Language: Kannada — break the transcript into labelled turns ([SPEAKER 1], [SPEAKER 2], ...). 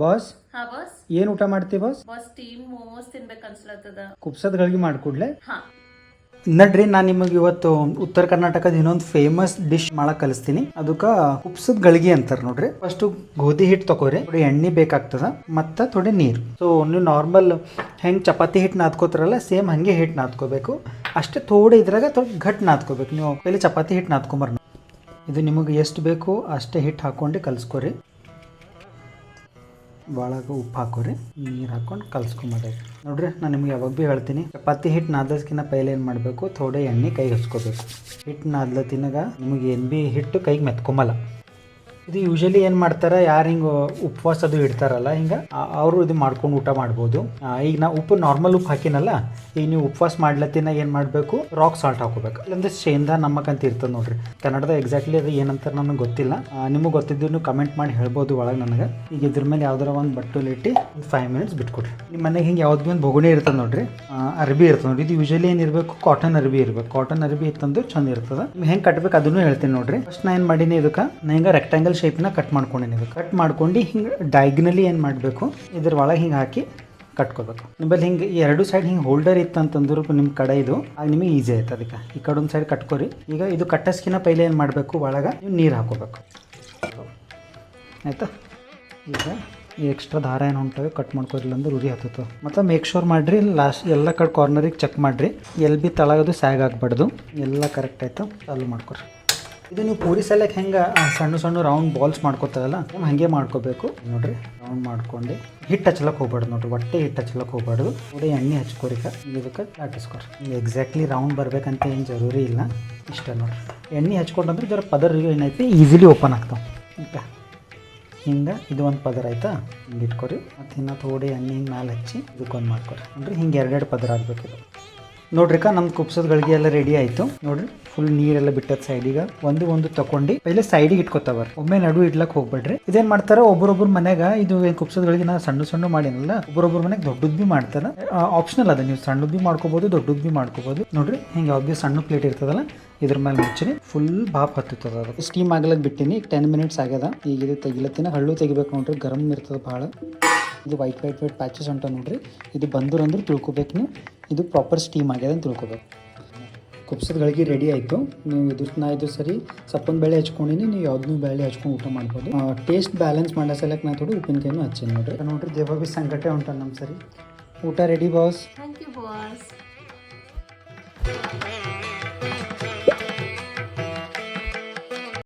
[SPEAKER 1] ಬಾಸ್
[SPEAKER 2] ಹಾ ಬಾಸ್.
[SPEAKER 1] ಏನ್ ಊಟ ಮಾಡ್ತೀವಿ ಬಾಸ್?
[SPEAKER 2] ಬಾಸ್ ಟೀಮ್ ಮೋಮೋಸ್ ತಿನ್ಬೇಕು ಅನ್ಸ್ಲತ್ತದ.
[SPEAKER 1] ಕುಪ್ಸದ ಗಳಿಗೆ ಮಾಡ್ಕೊಡ್ಲೆ.
[SPEAKER 2] ಹಾ
[SPEAKER 1] ನಡ್ರಿ ನಾನು ನಿಮಗೆ ಇವತ್ತು ಉತ್ತರ ಕರ್ನಾಟಕದ ಇನ್ನೊಂದು ಫೇಮಸ್ ಡಿಶ್ ಮಾಡಕ್ ಕಲಿಸ್ತೀನಿ. ಅದಕ್ಕೆ ಕುಪ್ಸದ ಗಳಿಗೆ ಅಂತಾರೆ ನೋಡ್ರಿ. ಫಸ್ಟ್ ಗೋಧಿ ಹಿಟ್ಟು ತಗೋರಿ, ಥೋಡಿ ಎಣ್ಣೆ ಬೇಕಾಗ್ತದ ಮತ್ತು ಥೋಡಿ ನೀರು. ಸೊ ನೀವು ನಾರ್ಮಲ್ ಹೆಂಗೆ ಚಪಾತಿ ಹಿಟ್ಟು ನಾದ್ಕೋತಾರಲ್ಲ ಸೇಮ್ ಹಂಗೆ ಹಿಟ್ಟು ನಾದ್ಕೋಬೇಕು. ಅಷ್ಟೇ ಥೋಡೆ ಇದ್ರಾಗ ಥೋಡಿ ಗಟ್ಟಿ ನಾದ್ಕೋಬೇಕು. ನೀವು ಪೈಲೆ ಚಪಾತಿ ಹಿಟ್ಟು ನಾದ್ಕೊಂಬರ್ರಿ. ಇದು ನಿಮಗೆ ಎಷ್ಟು ಬೇಕು ಅಷ್ಟೇ ಹಿಟ್ಟು ಹಾಕ್ಕೊಂಡು ಕಲಿಸ್ಕೊರಿ. ಭಾಳಾಗ ಉಪ್ಪು ಹಾಕೋರಿ, ನೀರು ಹಾಕ್ಕೊಂಡು ಕಲ್ಸ್ಕೊಂಬರ್ರಿ. ನೋಡ್ರಿ ನಾನು ನಿಮ್ಗೆ ಯಾವಾಗ ಭೀ ಹೇಳ್ತೀನಿ, ಚಪಾತಿ ಹಿಟ್ಟು ನಾದೋದಕ್ಕಿಂತ ಪೈಲೆ ಏನು ಮಾಡಬೇಕು, ಥೋಡೆ ಎಣ್ಣೆ ಕೈಗೆ ಹಚ್ಕೋಬೇಕು. ಹಿಟ್ಟು ನಾದ್ಲತ್ತಿನಾಗ ನಿಮಗೆ ಏನು ಭೀ ಹಿಟ್ಟು ಕೈಗೆ ಮೆತ್ಕೊಂಬಲ್ಲ. ಇದು ಯೂಶಲಿ ಏನು ಮಾಡ್ತಾರೆ, ಯಾರು ಹಿಂಗೆ ಉಪವಾಸ ಅದು ಇಡ್ತಾರಲ್ಲ ಹಿಂಗೆ ಅವರು ಇದು ಮಾಡ್ಕೊಂಡು ಊಟ ಮಾಡ್ಬೋದು. ಈಗ ನಾ ಉಪ್ಪು ನಾರ್ಮಲ್ ಉಪ್ಪು ಹಾಕಿನಲ್ಲ, ಈಗ ನೀವು ಉಪವಾಸ ಮಾಡ್ಲತ್ತಿನ ಏನು ಮಾಡಬೇಕು, ರಾಕ್ ಸಾಲ್ಟ್ ಹಾಕೋಬೇಕು. ಇಲ್ಲಂದ್ರೆ ಶೇಂದಾ ನಮಕ್ ಅಂತ ಇರ್ತದೆ ನೋಡ್ರಿ. ಕನ್ನಡದ ಎಕ್ಸಾಕ್ಟ್ಲಿ ಅದು ಏನಂತಾರೆ ನನಗೆ ಗೊತ್ತಿಲ್ಲ. ನಿಮಗೆ ಗೊತ್ತಿದ್ದು ನೀವು ಕಮೆಂಟ್ ಮಾಡಿ ಹೇಳ್ಬೋದು ಒಳಗೆ ನನಗೆ. ಈಗ ಇದ್ರ ಮೇಲೆ ಯಾವ್ದಾರ ಒಂದು ಬಟ್ಟಲು ಇಟ್ಟು ಒಂದು 5 ಮಿನಿಟ್ಸ್ ಬಿಟ್ಕೊಡ್ರಿ. ನಿಮ್ಮ ಮನೆಗೆ ಹಿಂಗೆ ಯಾವ್ದು ಭೀ ಒಂದು ಬೊಗುಣಿ ಇರ್ತದೆ ನೋಡ್ರಿ, ಅರ್ಬಿ ಇರ್ತದೆ ನೋಡ್ರಿ. ಇದು ಯೂಶಲಿ ಏನಿರಬೇಕು, ಕಾಟನ್ ಅರ್ಬಿ ಇರಬೇಕು. ಕಾಟನ್ ಅರ್ಬಿ ಇತ್ತಂದ್ರೆ ಚಂದ ಇರ್ತದೆ. ನೀವು ಹೆಂಗೆ ಕಟ್ಬೇಕು ಅದನ್ನು ಹೇಳ್ತೀನಿ ನೋಡ್ರಿ. ಫಸ್ಟ್ ನಾ ಏನು ಮಾಡೀನಿ, ಇದಕ್ಕೆ ನಾ ಹಿಂಗೆ ರೆಕ್ಟಾಂಗಲ್ ಶೇಪ್ನ ಕಟ್ ಮಾಡ್ಕೊಂಡಿನಿ. ಇದು ಕಟ್ ಮಾಡ್ಕೊಂಡು ಹಿಂಗೆ ಡಯಾಗ್ನಲಿ ಏನು ಮಾಡಬೇಕು, ಇದ್ರ ಒಳಗೆ ಹಿಂಗೆ ಹಾಕಿ ಕಟ್ಕೋಬೇಕು. ನಿಮ್ಮಲ್ಲಿ ಹಿಂಗೆ 2 ಸೈಡ್ ಹಿಂಗೆ ಹೋಲ್ಡರ್ ಇತ್ತು ಅಂತಂದ್ರೆ ನಿಮ್ಮ ಕಡೆ ಇದು ಆಗ ನಿಮಗೆ ಈಸಿ ಆಯ್ತು. ಅದಕ್ಕೆ ಈ ಕಡೆ ಒಂದು ಸೈಡ್ ಕಟ್ಕೊರಿ. ಈಗ ಇದು ಕಟ್ಟಸ್ಕಿನ ಪೈಲೆ ಏನು ಮಾಡಬೇಕು, ಒಳಗೆ ನೀವು ನೀರು ಹಾಕೋಬೇಕು ಆಯಿತಾ. ಈಗ ಈ ಎಕ್ಸ್ಟ್ರಾ ದಾರ ಏನು ಹೊಂಟವೆ ಕಟ್ ಮಾಡ್ಕೊರಿಲ್ಲ ಅಂದ್ರೆ ಉರಿ ಹತ್ತದ. ಮತ್ತು ಮೇಕ್ ಶೋರ್ ಮಾಡಿರಿ ಲಾಸ್ಟ್ ಎಲ್ಲ ಕಡೆ ಕಾರ್ನರಿಗೆ ಚೆಕ್ ಮಾಡಿರಿ, ಎಲ್ಲಿ ಭೀ ತಳಗದು ಸ್ಯಾಗ್ ಆಗಬಾರ್ದು. ಎಲ್ಲ ಕರೆಕ್ಟ್ ಆಯಿತು, ಚಾಲು ಮಾಡ್ಕೊರಿ. ಇದು ನೀವು ಪೂರಿ ಸಲಕ್ಕೆ ಹೆಂಗೆ ಸಣ್ಣ ಸಣ್ಣ ರೌಂಡ್ ಬಾಲ್ಸ್ ಮಾಡ್ಕೋತಾರಲ್ಲ ಹಾಗೆ ಮಾಡ್ಕೋಬೇಕು ನೋಡ್ರಿ. ರೌಂಡ್ ಮಾಡ್ಕೊಂಡು ಹಿಟ್ಟು ಹಚ್ಲಕ್ಕೆ ಹೋಗ್ಬಾರ್ದು ನೋಡ್ರಿ, ಹೊಟ್ಟೆ ಹಿಟ್ಟು ಹಚ್ಲಕ್ಕೆ ಹೋಗ್ಬಾರ್ದು. ನೋಡಿ ಎಣ್ಣೆ ಹಚ್ಕೋರಿಕ ಇದಕ್ಕೆ ದಾಟಿಸ್ಕೊರಿ. ಎಕ್ಸಾಕ್ಟ್ಲಿ ರೌಂಡ್ ಬರ್ಬೇಕಂತ ಏನು ಜರೂರಿ ಇಲ್ಲ, ಇಷ್ಟ ನೋಡ್ರಿ. ಎಣ್ಣೆ ಹಚ್ಕೊಂಡ್ರೆ ಜರ ಪದರ್ ಏನೈತಿ ಈಸಿಲಿ ಓಪನ್ ಆಗ್ತಾವೆ. ಈಗ ಹಿಂಗೆ ಇದು ಒಂದು ಪದರ ಆಯ್ತಾ, ಹಿಂಗೆ ಇಟ್ಕೊರಿ. ಮತ್ತು ಇನ್ನು ಥೋಡಿ ಎಣ್ಣೆ ಹಿಂಗೆ ಮ್ಯಾಲೆ ಹಚ್ಚಿ ಇದಕ್ಕೊಂದು ಮಾಡ್ಕೊರಿ. ನೋಡ್ರಿ ಹಿಂಗೆ 2 ಪದರ ಆಗಬೇಕಿದು. ನೋಡ್ರಿಕ ನಮ್ಮ ಕುಪ್ಸದ ಗಳಿಗೆ ಎಲ್ಲ ರೆಡಿ ಆಯಿತು ನೋಡ್ರಿ. ಫುಲ್ ನೀರೆಲ್ಲ ಬಿಟ್ಟದ ಸೈಡಿಗೆ ಒಂದು ತಗೊಂಡು ಪೈಲೆ ಸೈಡಿಗೆ ಇಟ್ಕೋತಾವ್ರಿ. ಒಮ್ಮೆ ನಡು ಇಡ್ಲಕ್ಕೆ ಹೋಗ್ಬೇಡ್ರಿ. ಇದೇನು ಮಾಡ್ತಾರೆ, ಒಬ್ಬರೊಬ್ಬರು ಮನೆಗ ಇದು ಕುಪ್ಸದ ಗಳಿಗೆ ನಾ ಸಣ್ಣ ಮಾಡಿನಲ್ಲ, ಒಬ್ಬರೊಬ್ಬರು ಮನೆಗೆ ದೊಡ್ಡದು ಭೀ ಮಾಡ್ತಾರೆ. ಆಪ್ಷನಲ್ ಅದ, ನೀವು ಸಣ್ಣದು ಭೀ ಮಾಡ್ಕೋಬೋದು, ದೊಡ್ಡದು ಭೀ ಮಾಡ್ಕೋಬೋದು. ನೋಡ್ರಿ ಹಿಂಗೆ ಯಾವ್ದು ಭೀ ಸಣ್ಣ ಪ್ಲೇಟ್ ಇರ್ತದಲ್ಲ ಇದ್ರ ಮೇಲೆ ಮುಚ್ಚಿರಿ. ಫುಲ್ ಬಾಪ್ ಹತ್ತದ. ಅದು ಸ್ಟೀಮ್ ಆಗ್ಲಕ್ಕೆ ಬಿಟ್ಟಿನಿ. ಈಗ 10 ಮಿನಿಟ್ಸ್ ಆಗ್ಯದ. ಈಗ ಇದು ತೆಗಿಲತ್ತಿನ ಹಳ್ಳು ತೆಗಿಬೇಕು ನೋಡ್ರಿ, ಗರಂ ಇರ್ತದೆ ಭಾಳ. ಇದು ವೈಟ್ ಪ್ಯಾಚಸ್ ಉಂಟ ನೋಡ್ರಿ. ಇದು ಬಂದ್ರು ಅಂದ್ರೆ ತಿಳ್ಕೊಬೇಕು ನೀವು, ಇದು ಪ್ರಾಪರ್ ಸ್ಟೀಮ್ ಆಗ್ಯದ ಅಂತ ತಿಳ್ಕೊಬೇಕು. ಕುಪ್ಸದ ಗಳಿಗೆ ರೆಡಿ ಆಯಿತು. ನೀವು ಇದು ಸರಿ ಸಪ್ಪನ ಬೇಳೆ ಹಚ್ಕೊಂಡಿನಿ, ನೀವು ಯಾವ್ದನ್ನೂ ಬೇಳೆ ಹಚ್ಕೊಂಡು ಊಟ ಮಾಡ್ಬೋದು. ಟೇಸ್ಟ್ ಬ್ಯಾಲೆನ್ಸ್ ಮಾಡೋ ಸಲಕ್ಕೆ ನಾ ಥೋಡಿ ಉಪ್ಪಿನಕಾಯಿನೂ ಹಚ್ಚೀನಿ ನೋಡ್ರಿ ದೇವ ಭೀ ಸಂಕಟೆ ಉಂಟ ನಮ್ಮ ಸರಿ. ಊಟ ready boss.
[SPEAKER 2] Thank you boss.